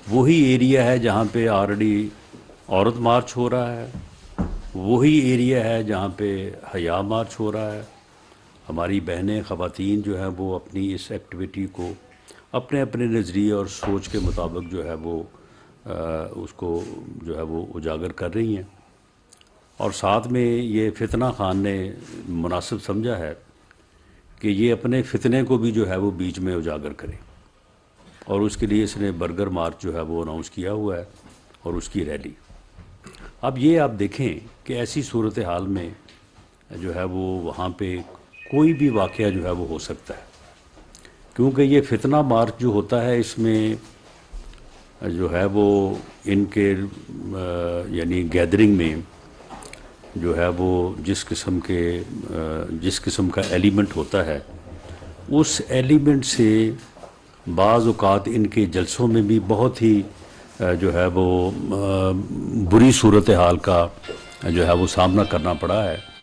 وہی ایریا ہے جہاں پہ آلریڈی عورت مارچ ہو رہا ہے، وہی ایریا ہے جہاں پہ حیا مارچ ہو رہا ہے۔ ہماری بہنیں خواتین جو ہیں وہ اپنی اس ایکٹیویٹی کو اپنے اپنے نظریے اور سوچ کے مطابق جو ہے وہ اس کو جو ہے وہ اجاگر کر رہی ہیں، اور ساتھ میں یہ فتنہ خان نے مناسب سمجھا ہے کہ یہ اپنے فتنے کو بھی جو ہے وہ بیچ میں اجاگر کرے، اور اس کے لیے اس نے برگر مارچ جو ہے وہ اناؤنس کیا ہوا ہے اور اس کی ریلی۔ اب یہ آپ دیکھیں کہ ایسی صورتحال میں جو ہے وہ وہاں پہ کوئی بھی واقعہ جو ہے وہ ہو سکتا ہے، کیونکہ یہ فتنہ مارچ جو ہوتا ہے اس میں جو ہے وہ ان کے یعنی گیدرنگ میں جو ہے وہ جس قسم کا ایلیمنٹ ہوتا ہے، اس ایلیمنٹ سے بعض اوقات ان کے جلسوں میں بھی بہت ہی جو ہے وہ بری صورتحال کا جو ہے وہ سامنا کرنا پڑا ہے۔